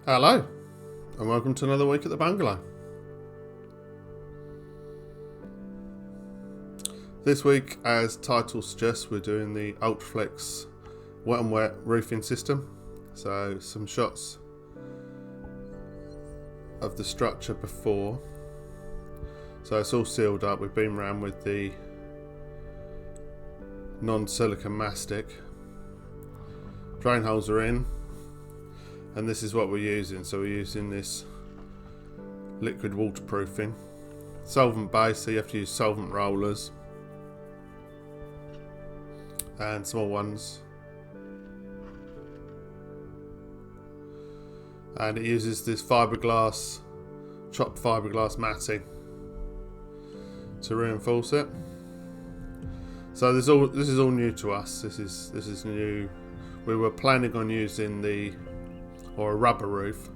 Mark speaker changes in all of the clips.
Speaker 1: Hello, and welcome to another week at the bungalow. This week, as title suggests, we're doing the Ultraflex wet and wet roofing system. So some shots of the structure before. So it's all sealed up. We've been around with the non-silicon mastic. Drain holes are in, and this is what we're using. So we're using this liquid waterproofing, solvent base, so you have to use solvent rollers and small ones, and it uses this fiberglass, chopped fiberglass matting to reinforce it. So this is all new to us. This is new. We were planning on using a rubber roof,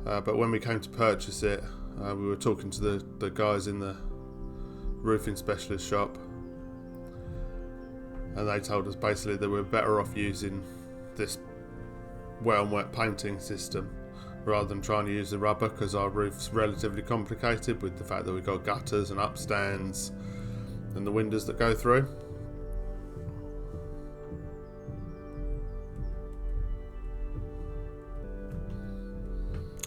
Speaker 1: but when we came to purchase it, we were talking to the guys in the roofing specialist shop, and they told us basically that we're better off using this wet and wet painting system rather than trying to use the rubber, because our roof's relatively complicated with the fact that we've got gutters and upstands and the windows that go through.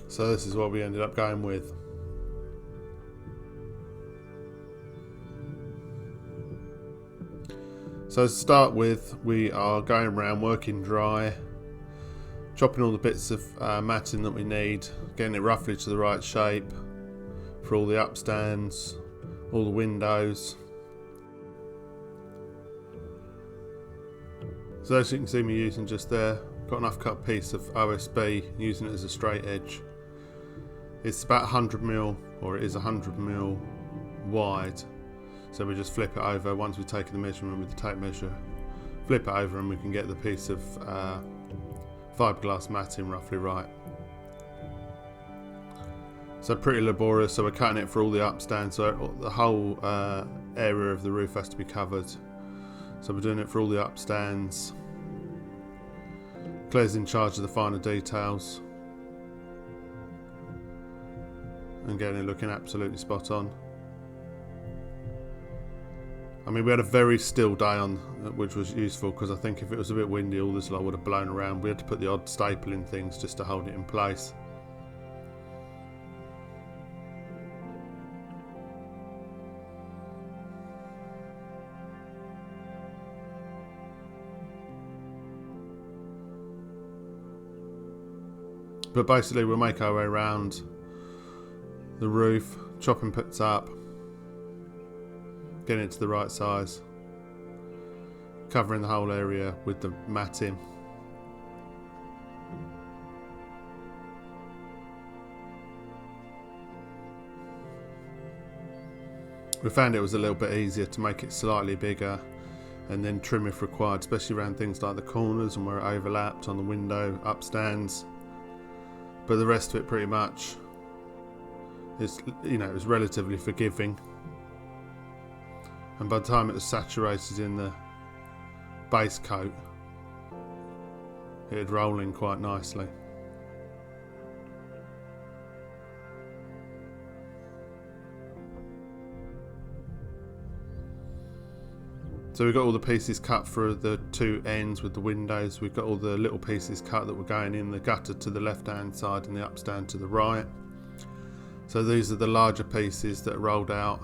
Speaker 1: So this is what we ended up going with. So to start with, we are going around working dry, chopping all the bits of matting that we need, getting it roughly to the right shape for all the upstands, all the windows. So as you can see me using just there, got enough cut piece of OSB, using it as a straight edge. It's about 100mm, or it is 100mm wide. So we just flip it over once we've taken the measurement with the tape measure. Flip it over and we can get the piece of fiberglass matting roughly right. So pretty laborious. So we're cutting it for all the upstands. So the whole area of the roof has to be covered. So we're doing it for all the upstands. Claire's in charge of the finer details and getting it looking absolutely spot on. I mean, we had a very still day on, which was useful, because I think if it was a bit windy, all this lot would have blown around. We had to put the odd staple in things just to hold it in place. But basically we'll make our way around the roof, chopping bits up, getting it to the right size, covering the whole area with the matting. We found it was a little bit easier to make it slightly bigger and then trim if required, especially around things like the corners and where it overlapped on the window, upstands. But the rest of it pretty much is, it was relatively forgiving. And by the time it was saturated in the base coat, it would roll in quite nicely. So we've got all the pieces cut for the two ends with the windows. We've got all the little pieces cut that were going in the gutter to the left hand side and the upstand to the right. So these are the larger pieces that are rolled out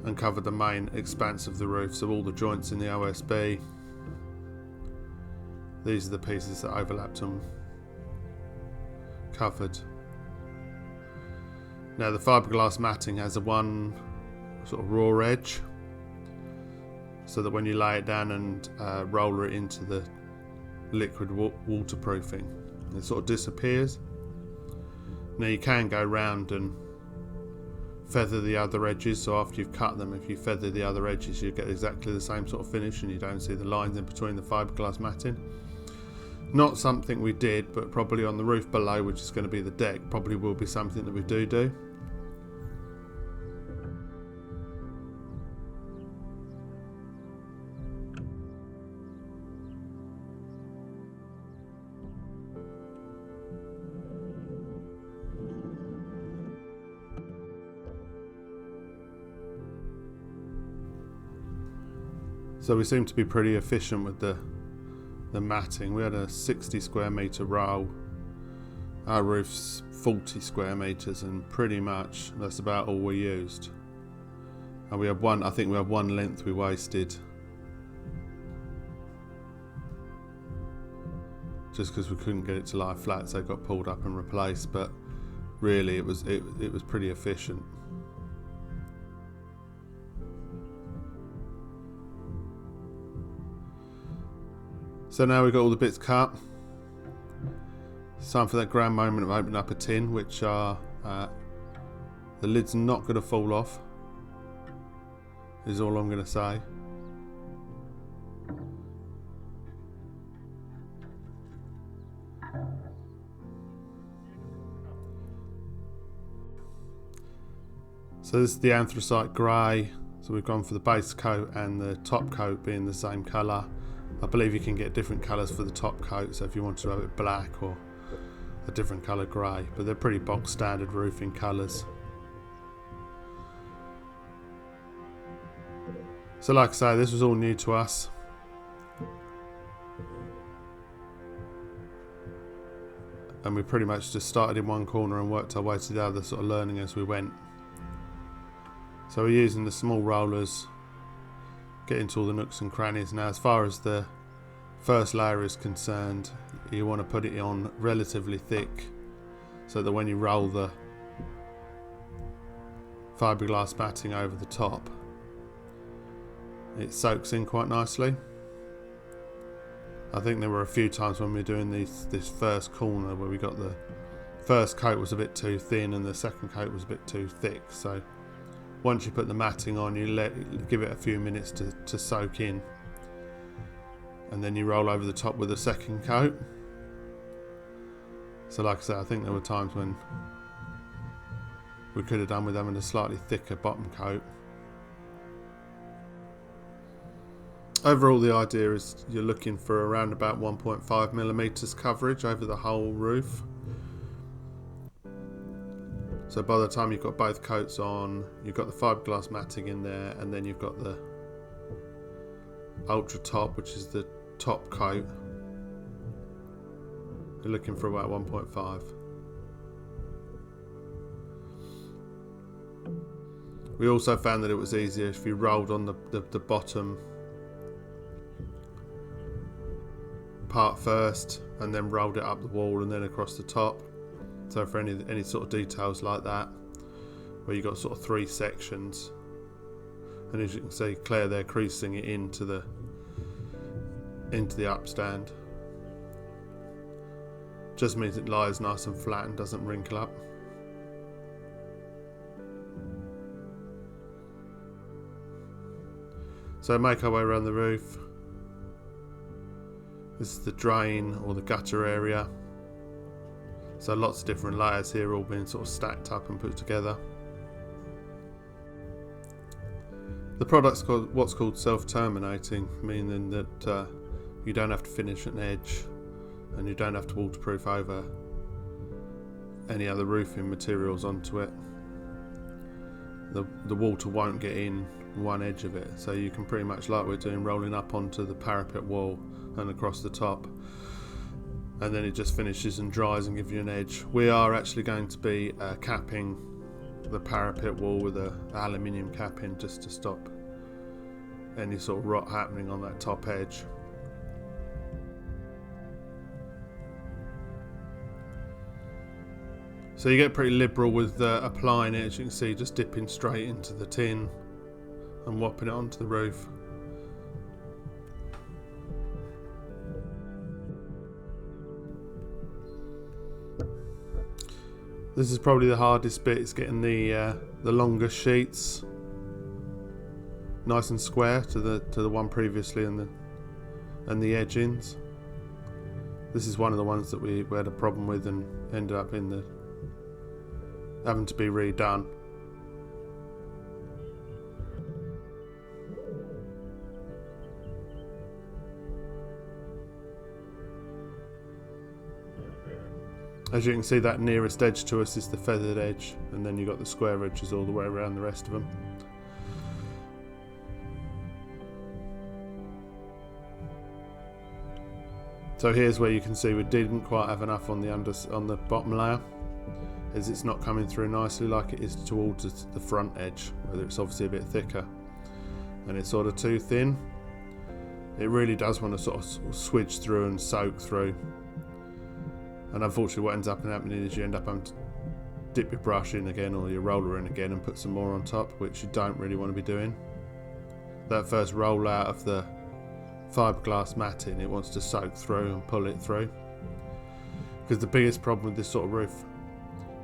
Speaker 1: and cover the main expanse of the roof. So all the joints in the OSB. These are the pieces that overlapped and covered. Now the fiberglass matting has a one sort of raw edge, so that when you lay it down and roller it into the liquid waterproofing, it sort of disappears. Now you can go round and feather the other edges, so after you've cut them, if you feather the other edges, you get exactly the same sort of finish and you don't see the lines in between the fiberglass matting. Not something we did, but probably on the roof below, which is going to be the deck, probably will be something that we do. So we seem to be pretty efficient with the matting. We had a 60 square metre roll. Our roof's 40 square metres, and pretty much that's about all we used. And we had one, I think we had one length we wasted. Just because we couldn't get it to lie flat, so it got pulled up and replaced, but really it was pretty efficient. So now we've got all the bits cut. It's time for that grand moment of opening up a tin, which are the lid's not going to fall off, is all I'm going to say. So this is the anthracite grey. So we've gone for the base coat and the top coat being the same colour. I believe you can get different colours for the top coat, so if you want to have it black or a different colour grey, but they're pretty box standard roofing colours. So like I say, this was all new to us. And we pretty much just started in one corner and worked our way to the other, sort of learning as we went. So we're using the small rollers, getting to all the nooks and crannies. Now as far as the first layer is concerned, you want to put it on relatively thick so that when you roll the fiberglass matting over the top, it soaks in quite nicely. I think there were a few times when we were doing this first corner where we got the first coat was a bit too thin and the second coat was a bit too thick. So once you put the matting on, you give it a few minutes to soak in, and then you roll over the top with a second coat. So like I said, I think there were times when we could have done with having a slightly thicker bottom coat. Overall, the idea is you're looking for around about 1.5 millimeters coverage over the whole roof. So by the time you've got both coats on, you've got the fiberglass matting in there, and then you've got the ultra top, which is the top coat. You're looking for about 1.5. We also found that it was easier if you rolled on the bottom part first and then rolled it up the wall and then across the top. So for any sort of details like that, where you got sort of three sections, and as you can see, Claire there creasing it into the upstand, just means it lies nice and flat and doesn't wrinkle up. So make our way around the roof. This is the drain or the gutter area. So lots of different layers here, all being sort of stacked up and put together. The product's called what's called self-terminating, meaning that you don't have to finish an edge and you don't have to waterproof over any other roofing materials onto it. The water won't get in one edge of it, so you can pretty much, like we're doing, rolling up onto the parapet wall and across the top, and then it just finishes and dries and gives you an edge. We are actually going to be capping the parapet wall with an aluminium capping just to stop any sort of rot happening on that top edge. So you get pretty liberal with applying it, as you can see, just dipping straight into the tin and whopping it onto the roof. This is probably the hardest bit, is getting the longer sheets nice and square to the one previously and the edgings. This is one of the ones that we had a problem with and ended up having to be redone. As you can see, that nearest edge to us is the feathered edge, and then you've got the square edges all the way around the rest of them. So here's where you can see we didn't quite have enough on the bottom layer, as it's not coming through nicely like it is towards the front edge, whether it's obviously a bit thicker and it's sort of too thin. It really does want to sort of swidge through and soak through, and unfortunately what ends up happening is you end up having to dip your brush in again or your roller in again and put some more on top, which you don't really want to be doing. That first roll out of the fiberglass matting, it wants to soak through and pull it through, because the biggest problem with this sort of roof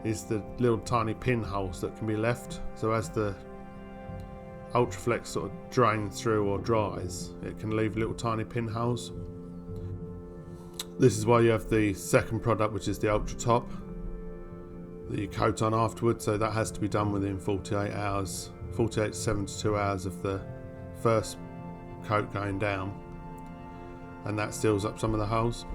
Speaker 1: is the little tiny pinholes that can be left. So as the Ultraflex sort of drains through or dries, it can leave little tiny pinholes. This is why you have the second product, which is the Ultra Top, that you coat on afterwards. So that has to be done within 48 hours, 48 to 72 hours of the first coat going down, and that seals up some of the holes.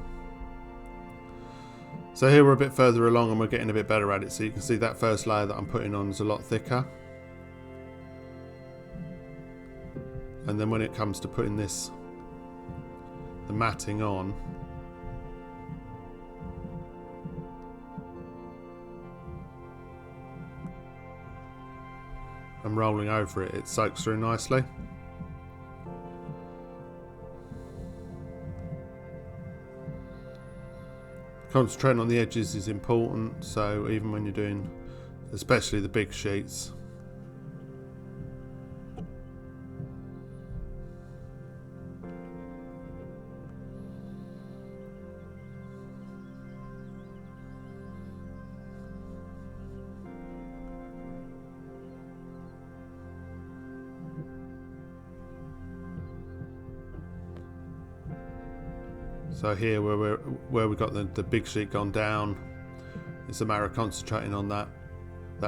Speaker 1: So here we're a bit further along and we're getting a bit better at it. So you can see that first layer that I'm putting on is a lot thicker, and then when it comes to putting the matting on, and rolling over it, it soaks through nicely. Concentrating on the edges is important, so even when you're doing, especially the big sheets, so here where we got the big sheet gone down, it's a matter of concentrating on that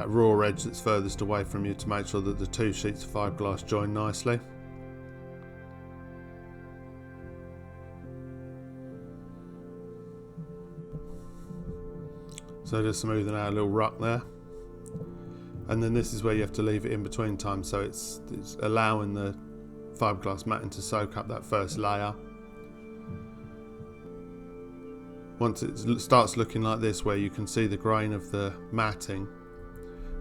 Speaker 1: raw edge that's furthest away from you to make sure that the two sheets of fiberglass join nicely. So just smoothing out a little ruck there, and then this is where you have to leave it in between times, so it's allowing the fiberglass matting to soak up that first layer. Once it starts looking like this, where you can see the grain of the matting,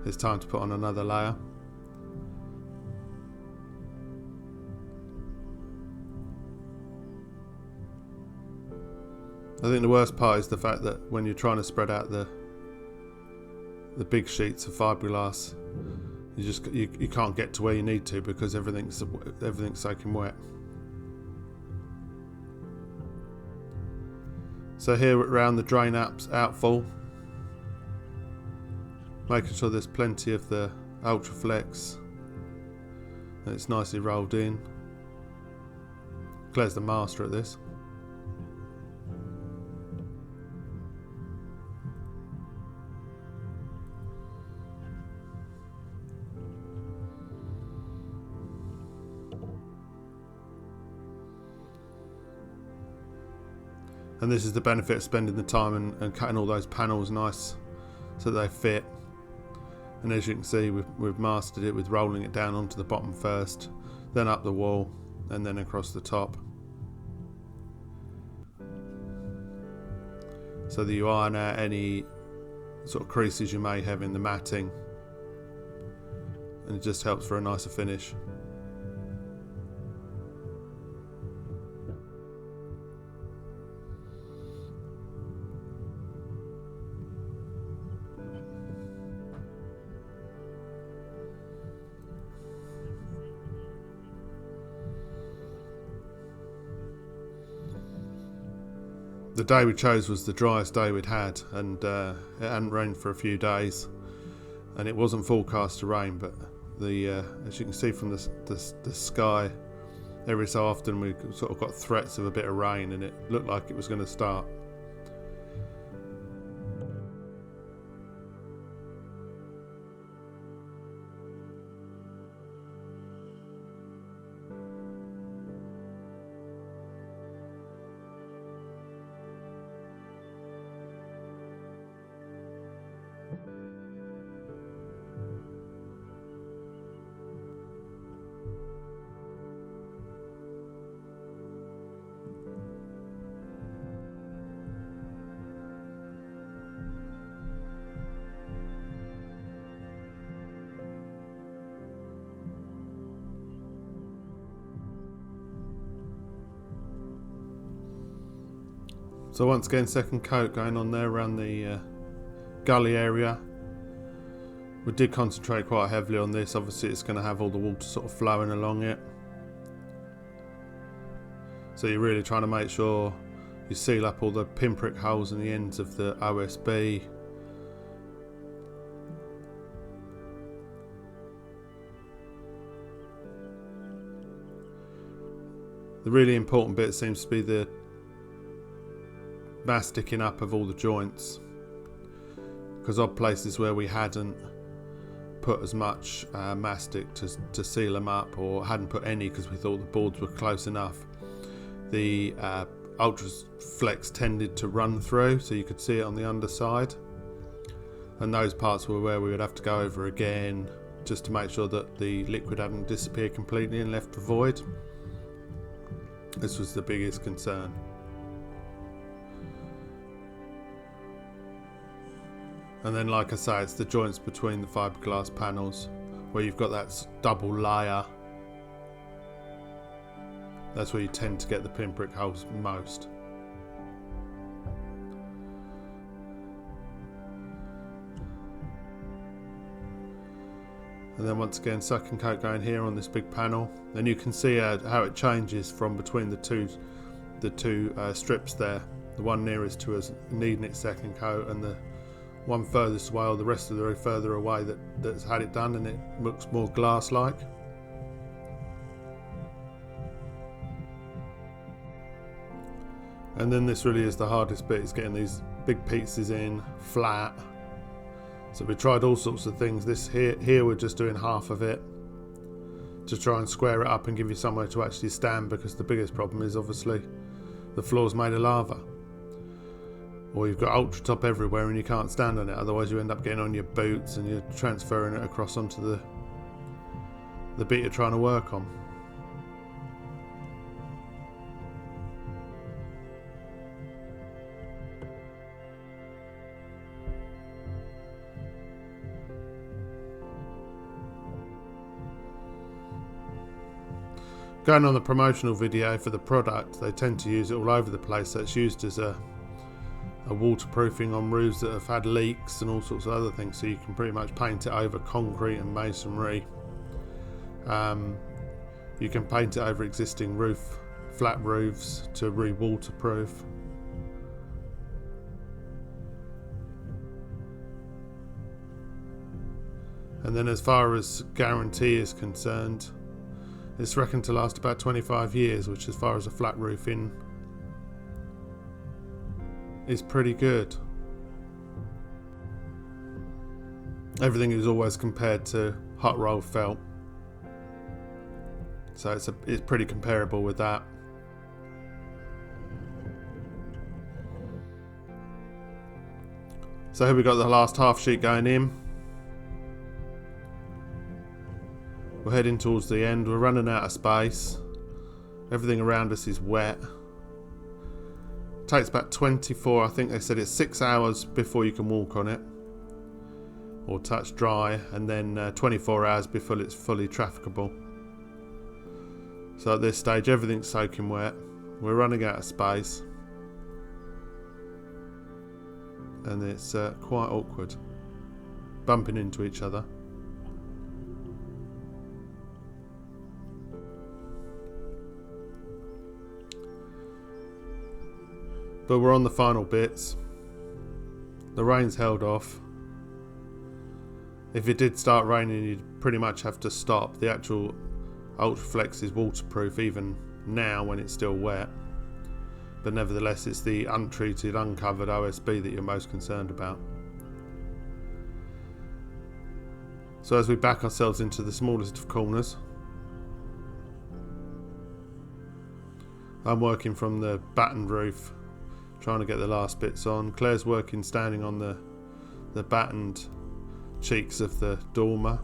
Speaker 1: it's time to put on another layer. I think the worst part is the fact that when you're trying to spread out the big sheets of fiberglass, you can't get to where you need to because everything's soaking wet. So here around the drain outfall, making sure there's plenty of the Ultraflex and it's nicely rolled in. Claire's the master at this. And this is the benefit of spending the time and cutting all those panels nice so they fit. And as you can see, we've mastered it with rolling it down onto the bottom first, then up the wall, and then across the top, so that you iron out any sort of creases you may have in the matting, and it just helps for a nicer finish. The day we chose was the driest day we'd had, and it hadn't rained for a few days, and it wasn't forecast to rain, but as you can see from the sky, every so often we sort of got threats of a bit of rain, and it looked like it was going to start. So once again, second coat going on there around the gully area. We did concentrate quite heavily on this. Obviously it's going to have all the water sort of flowing along it. So you're really trying to make sure you seal up all the pinprick holes in the ends of the OSB. The really important bit seems to be the masticing up of all the joints, because odd places where we hadn't put as much mastic to seal them up, or hadn't put any because we thought the boards were close enough, the Ultraflex tended to run through, so you could see it on the underside, and those parts were where we would have to go over again just to make sure that the liquid hadn't disappeared completely and left the void. This was the biggest concern. And then, like I say, it's the joints between the fiberglass panels where you've got that double layer. That's where you tend to get the pinprick holes most. And then once again, second coat going here on this big panel. And you can see how it changes from between the two strips there. The one nearest to us needing its second coat, and the one furthest away, or the rest of the row further away, that's had it done, and it looks more glass-like. And then this really is the hardest bit, is getting these big pieces in flat. So we tried all sorts of things. This here we're just doing half of it to try and square it up and give you somewhere to actually stand, because the biggest problem is obviously the floor's made of lava, or you've got ultra top everywhere and you can't stand on it. Otherwise you end up getting on your boots and you're transferring it across onto the bit you're trying to work on. Going on the promotional video for the product, they tend to use it all over the place, so it's used as a waterproofing on roofs that have had leaks and all sorts of other things, so you can pretty much paint it over concrete and masonry. You can paint it over existing flat roofs to re-waterproof. And then as far as guarantee is concerned, it's reckoned to last about 25 years, which as far as a flat roofing is pretty good. Everything is always compared to hot rolled felt, so it's pretty comparable with that. So here we got the last half sheet going in. We're heading towards the end. We're running out of space. Everything around us is wet. It takes about 24, I think they said it's 6 hours before you can walk on it or touch dry, and then 24 hours before it's fully trafficable. So at this stage everything's soaking wet. We're running out of space, and it's quite awkward bumping into each other. But we're on the final bits. The rain's held off. If it did start raining, you'd pretty much have to stop. The actual Ultraflex is waterproof even now when it's still wet. But nevertheless, it's the untreated, uncovered OSB that you're most concerned about. So as we back ourselves into the smallest of corners, I'm working from the battened roof, trying to get the last bits on. Claire's working standing on the battened cheeks of the dormer.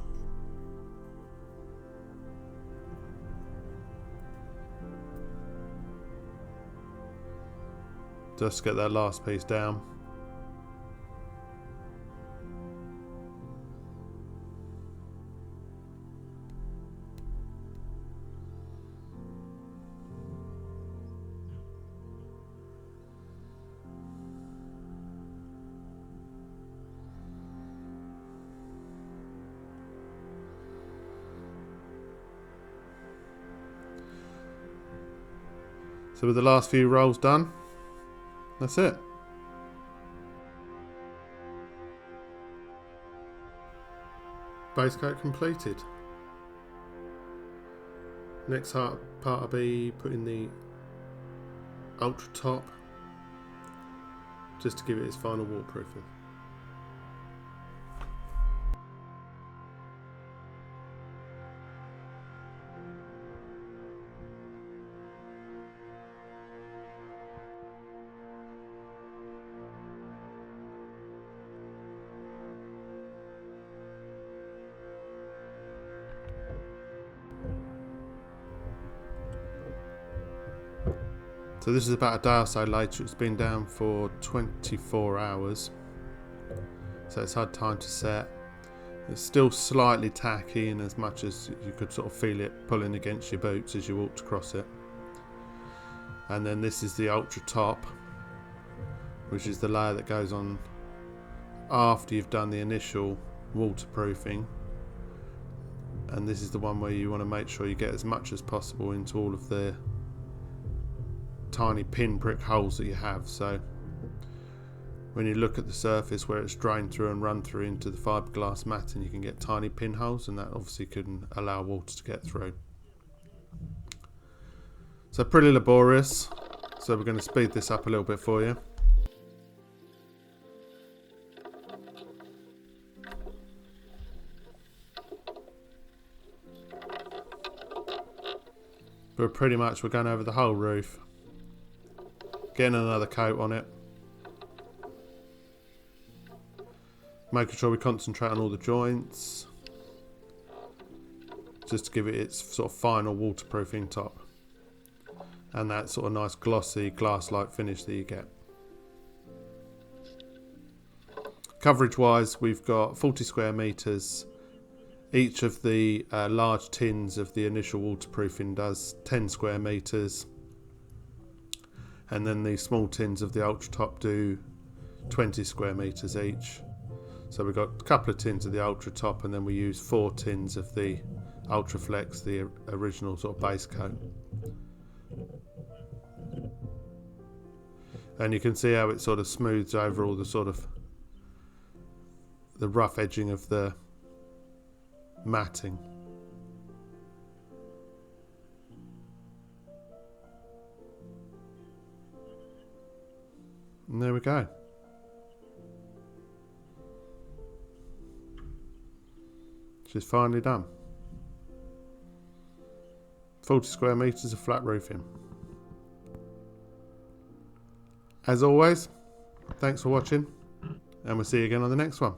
Speaker 1: Just get that last piece down. So with the last few rolls done, that's it. Base coat completed. Next part will be putting the ultra top, just to give it its final waterproofing. So this is about a day or so later. It's been down for 24 hours, so it's had time to set. It's still slightly tacky, in as much as you could sort of feel it pulling against your boots as you walked across it. And then this is the ultra top, which is the layer that goes on after you've done the initial waterproofing. And this is the one where you want to make sure you get as much as possible into all of the tiny pinprick holes that you have. So when you look at the surface where it's drained through and run through into the fiberglass matting, you can get tiny pinholes, and that obviously couldn't allow water to get through. So pretty laborious, so we're going to speed this up a little bit for you. But pretty much we're going over the whole roof, getting another coat on it, making sure we concentrate on all the joints, just to give it its sort of final waterproofing top, and that sort of nice glossy glass-like finish that you get. Coverage wise, we've got 40 square metres. Each of the large tins of the initial waterproofing does 10 square metres, and then the small tins of the ultra top do 20 square metres each. So we've got a couple of tins of the ultra top, and then we use 4 tins of the ultra flex, the original sort of base coat. And you can see how it sort of smooths over all the sort of the rough edging of the matting. And there we go. She's finally done. 40 square metres of flat roofing. As always, thanks for watching, and we'll see you again on the next one.